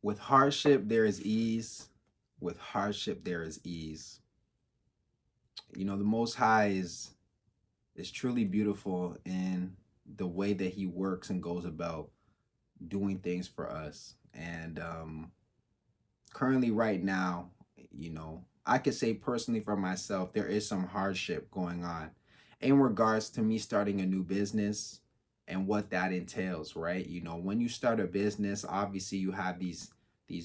With hardship, there is ease. With hardship, there is ease. The Most High is truly beautiful in the way that He works and goes about doing things for us. And currently, right now, I could say personally for myself, there is some hardship going on in regards to me starting a new business and what that entails, right? When you start a business, obviously you have these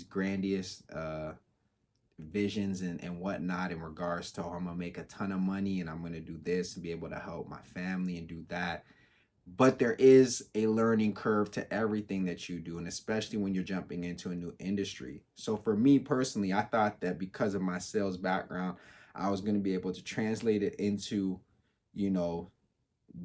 grandiose visions and whatnot in regards to, oh, I'm gonna make a ton of money and I'm gonna do this and be able to help my family and do that. But there is a learning curve to everything that you do, and especially when you're jumping into a new industry. So for me personally, I thought that because of my sales background, I was going to be able to translate it into, you know,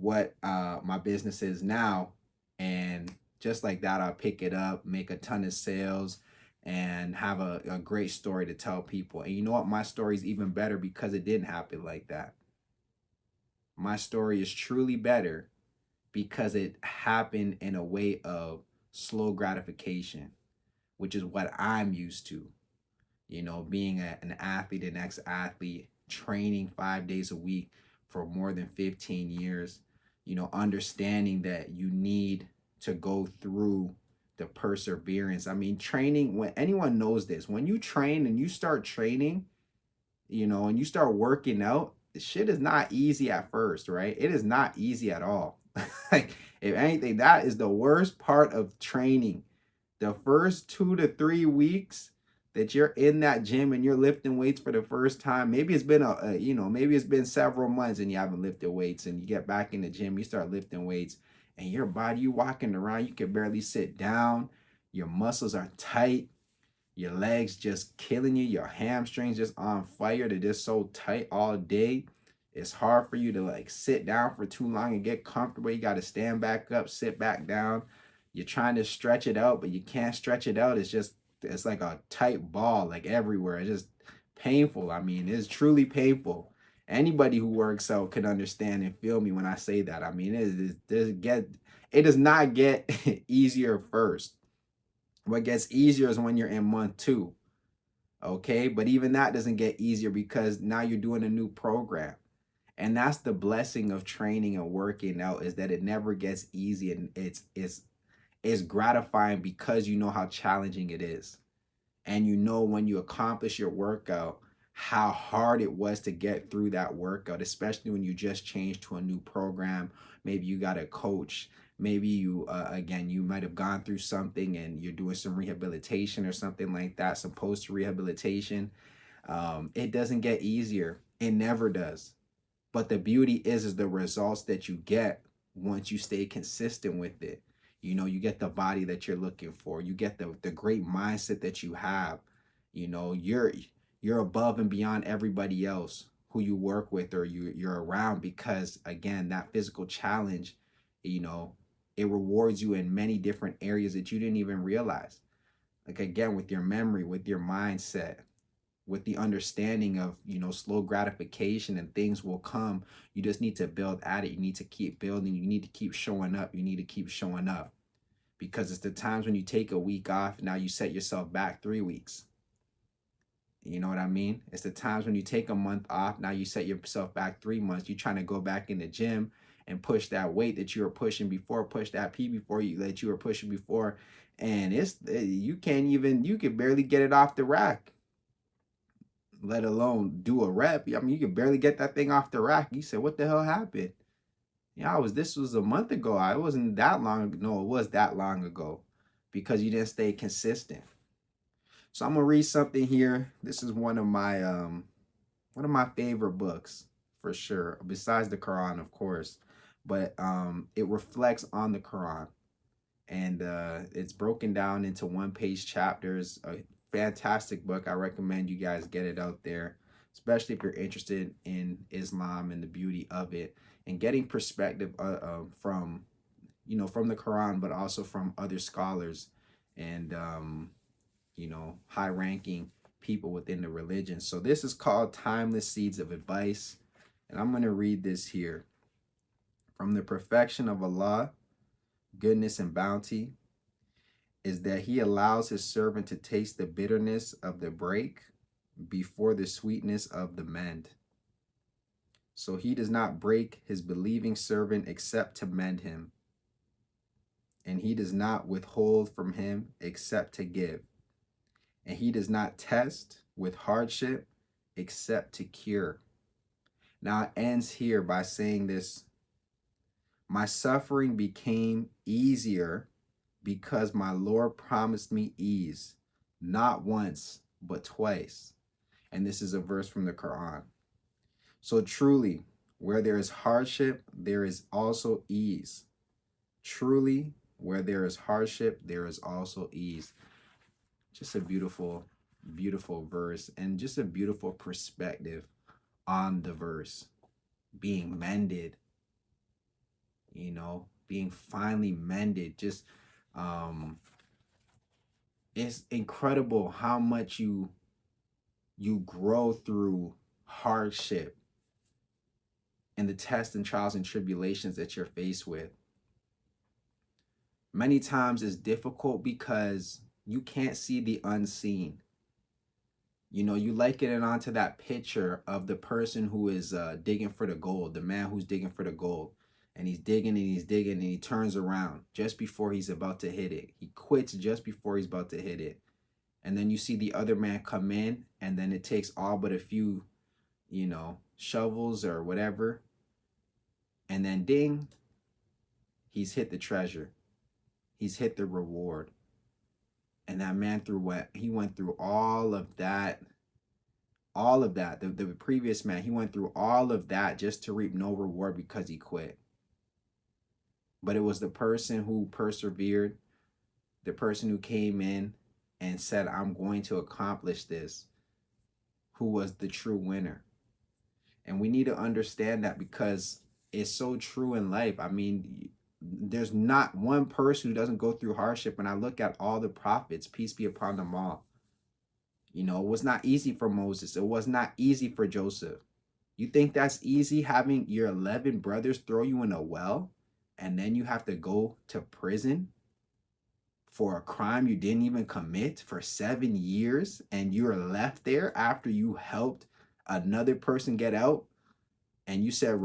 what my business is now. And just like that, I'll pick it up, make a ton of sales, and have a great story to tell people. And you know what? My story is even better because it didn't happen like that. My story is truly better because it happened in a way of slow gratification, which is what I'm used to. Being an athlete, an ex athlete, training 5 days a week for more than 15 years, understanding that you need to go through the perseverance. I mean, training, when anyone knows this, when you train and you start training, and you start working out, the shit is not easy at first, right? It is not easy at all. Like, if anything, that is the worst part of training. The first 2 to 3 weeks that you're in that gym and you're lifting weights for the first time, maybe it's been maybe it's been several months and you haven't lifted weights, and you get back in the gym, you start lifting weights, and your body, you walking around, you can barely sit down, your muscles are tight, your legs just killing you, your hamstrings just on fire, they're just so tight all day. It's hard for you to like sit down for too long and get comfortable. You got to stand back up, sit back down. You're trying to stretch it out, but you can't stretch it out. It's like a tight ball, like everywhere. It's just painful. I mean, it's truly painful. Anybody who works out can understand and feel me when I say that. I mean, it does not get easier first. What gets easier is when you're in month two. Okay. But even that doesn't get easier because now you're doing a new program. And that's the blessing of training and working out, is that it never gets easy, and it's gratifying because you know how challenging it is. And when you accomplish your workout, how hard it was to get through that workout, especially when you just changed to a new program. Maybe you got a coach, maybe you again, you might have gone through something and you're doing some rehabilitation or something like that, some post rehabilitation. It doesn't get easier, it never does. But the beauty is the results that you get once you stay consistent with it. You get the body that you're looking for. You get the great mindset that you have. You're above and beyond everybody else who you work with or you're around, because again, that physical challenge, you know, it rewards you in many different areas that you didn't even realize. Like, again, with your memory, with your mindset, with the understanding of slow gratification, and things will come. You just need to build at it. You need to keep building. You need to keep showing up. You need to keep showing up, because it's the times when you take a week off, now you set yourself back 3 weeks. You know what I mean? It's the times when you take a month off, now you set yourself back 3 months. You're trying to go back in the gym and push that weight that you were pushing before, push that p before you that you were pushing before, and you can't even, you can barely get it off the rack, let alone do a rep. I mean, you can barely get that thing off the rack. You said, what the hell happened? Yeah, this was a month ago. I wasn't that long ago. No, it was that long ago, because you didn't stay consistent. So I'm gonna read something here. This is one of my favorite books for sure, besides the Quran, of course. But it reflects on the Quran, and it's broken down into one-page chapters. A fantastic book. I recommend you guys get it out there, especially if you're interested in Islam and the beauty of it, and getting perspective from from the Quran, but also from other scholars and high-ranking people within the religion. So this is called Timeless Seeds of Advice, and I'm going to read this here. From the perfection of Allah, goodness and bounty, is that he allows his servant to taste the bitterness of the break before the sweetness of the mend. So he does not break his believing servant except to mend him, and he does not withhold from him except to give. And he does not test with hardship except to cure. Now it ends here by saying this: my suffering became easier because my Lord promised me ease, not once, but twice. And this is a verse from the Quran. So truly, where there is hardship, there is also ease. Truly, where there is hardship, there is also ease. Just a beautiful, beautiful verse, and just a beautiful perspective on the verse. Being mended, being finally mended. Just it's incredible how much you grow through hardship and the tests and trials and tribulations that you're faced with. Many times it's difficult because you can't see the unseen. You liken it onto that picture of the person who is digging for the gold, the man who's digging for the gold. And he's digging and he's digging and he turns around just before he's about to hit it. He quits just before he's about to hit it. And then you see the other man come in, and then it takes all but a few, shovels or whatever. And then ding, he's hit the treasure. He's hit the reward. And that man he went through all of that. The previous man, he went through all of that just to reap no reward because he quit. But it was the person who persevered, the person who came in and said, I'm going to accomplish this, who was the true winner. And we need to understand that because it's so true in life. I mean, there's not one person who doesn't go through hardship. When I look at all the prophets, peace be upon them all, it was not easy for Moses. It was not easy for Joseph. You think that's easy, having your 11 brothers throw you in a well, and then you have to go to prison for a crime you didn't even commit for 7 years, and you're left there after you helped another person get out, and you said,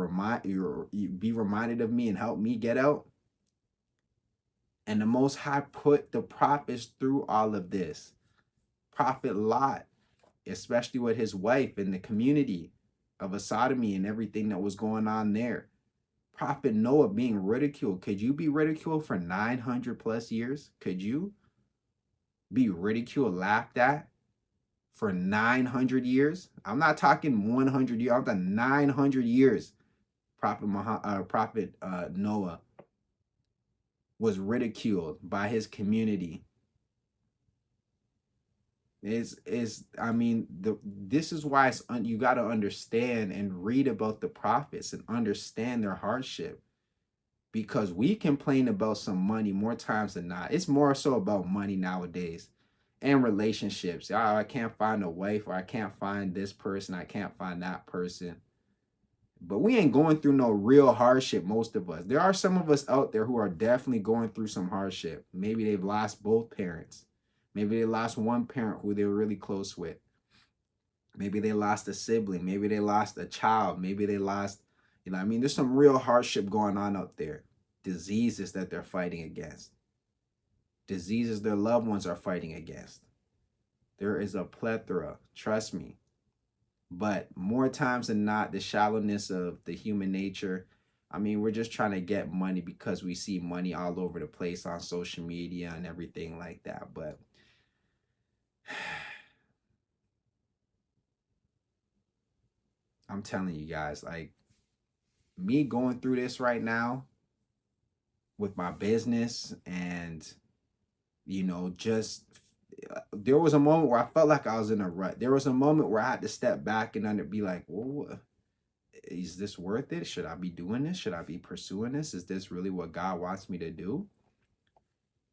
be reminded of me and help me get out? And the Most High put the prophets through all of this. Prophet Lot, especially with his wife and the community of a sodomy and everything that was going on there. Prophet Noah being ridiculed. Could you be ridiculed for 900 plus years? Could you be ridiculed, laughed at for 900 years? I'm not talking 100 years. I'm talking 900 years. Prophet Noah was ridiculed by his community. This is why you got to understand and read about the prophets and understand their hardship, because we complain about some money more times than not. It's more so about money nowadays and relationships. Oh, I can't find a wife, or I can't find this person, I can't find that person. But we ain't going through no real hardship, most of us. There are some of us out there who are definitely going through some hardship. Maybe they've lost both parents. Maybe they lost one parent who they were really close with. Maybe they lost a sibling. Maybe they lost a child. Maybe they lost, there's some real hardship going on out there. Diseases that they're fighting against. Diseases their loved ones are fighting against. There is a plethora, trust me. But more times than not, the shallowness of the human nature, we're just trying to get money because we see money all over the place on social media and everything like that. But I'm telling you guys, me going through this right now with my business, and there was a moment where I felt like I was in a rut. There was a moment where I had to step back and be like, well, is this worth it? Should I be doing this? Should I be pursuing this? Is this really what God wants me to do?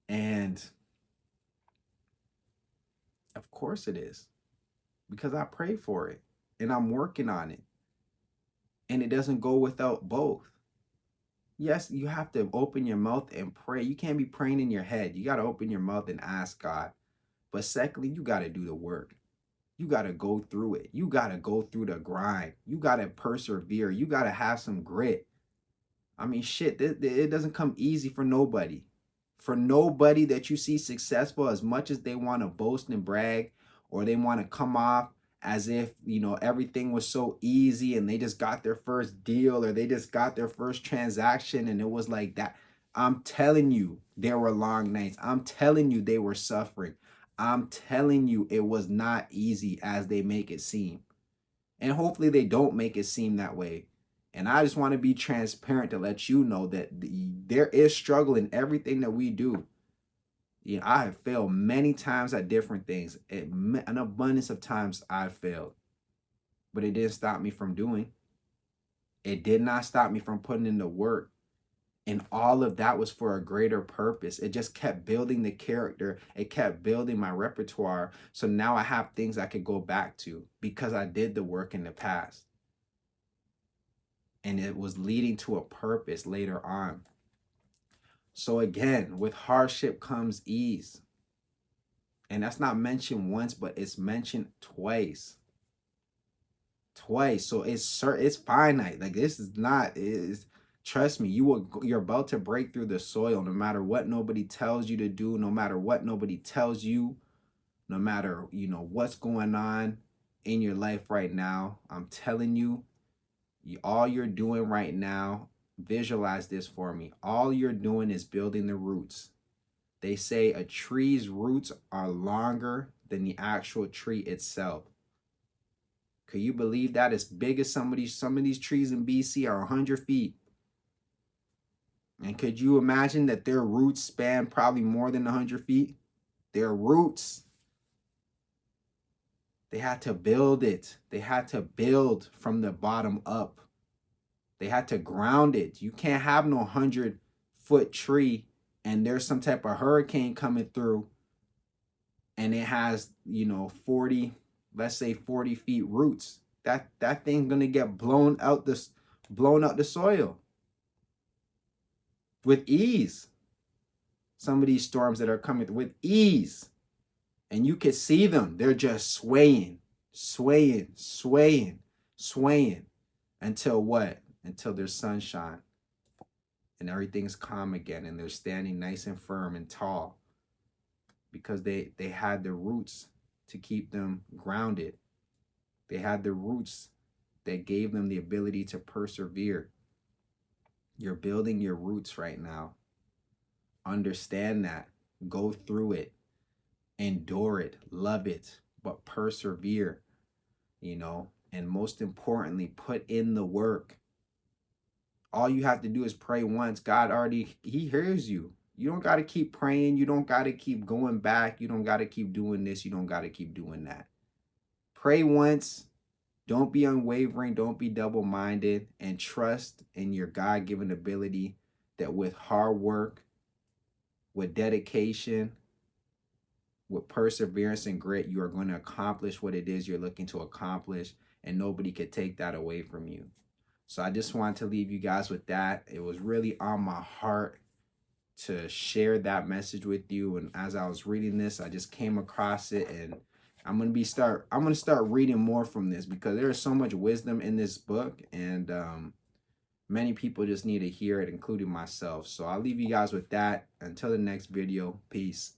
And of course it is, because I pray for it and I'm working on it. And it doesn't go without both. Yes, you have to open your mouth and pray. You can't be praying in your head. You got to open your mouth and ask God. But secondly, you got to do the work. You got to go through it. You got to go through the grind. You got to persevere. You got to have some grit. I mean, shit, it doesn't come easy for nobody. For nobody that you see successful, as much as they want to boast and brag, or they want to come off as if, you know, everything was so easy and they just got their first deal or they just got their first transaction and it was like that. I'm telling you, there were long nights. I'm telling you, they were suffering. I'm telling you, it was not easy as they make it seem. And hopefully they don't make it seem that way. And I just want to be transparent to let you know that there is struggle in everything that we do. You know, I have failed many times at different things. An abundance of times I've failed. But it didn't stop me from doing. It did not stop me from putting in the work. And all of that was for a greater purpose. It just kept building the character. It kept building my repertoire. So now I have things I could go back to because I did the work in the past. And it was leading to a purpose later on. So again, with hardship comes ease. And that's not mentioned once, but it's mentioned twice. Twice. So it's finite. Like this is not is trust me, you're about to break through the soil no matter what nobody tells you to do, no matter what nobody tells you, no matter, you know, what's going on in your life right now. I'm telling you, all you're doing right now, visualize this for me. All you're doing is building the roots. They say a tree's roots are longer than the actual tree itself. Could you believe that? As big as some of these trees in BC are 100 feet. And could you imagine that their roots span probably more than 100 feet? Their roots. They had to build it. They had to build from the bottom up. They had to ground it. You can't have no 100-foot tree and there's some type of hurricane coming through and it has, you know, 40, let's say 40 feet roots. That thing's gonna get blown out the soil with ease. Some of these storms that are coming with ease. And you can see them. They're just swaying, swaying, swaying, swaying. Until what? Until there's sunshine and everything's calm again and they're standing nice and firm and tall because they had the roots to keep them grounded. They had the roots that gave them the ability to persevere. You're building your roots right now. Understand that. Go through it. Endure it. Love it. But persevere, you know, and most importantly, put in the work. All you have to do is pray once. God already, he hears you. You don't got to keep praying. You don't got to keep going back. You don't got to keep doing this. You don't got to keep doing that. Pray once. Don't be unwavering. Don't be double-minded, and trust in your God-given ability that with hard work, with dedication, with perseverance and grit, you are going to accomplish what it is you're looking to accomplish, and nobody could take that away from you. So I just wanted to leave you guys with that. It was really on my heart to share that message with you. And as I was reading this, I just came across it, and I'm gonna start reading more from this because there is so much wisdom in this book, and many people just need to hear it, including myself. So I'll leave you guys with that. Until the next video, peace.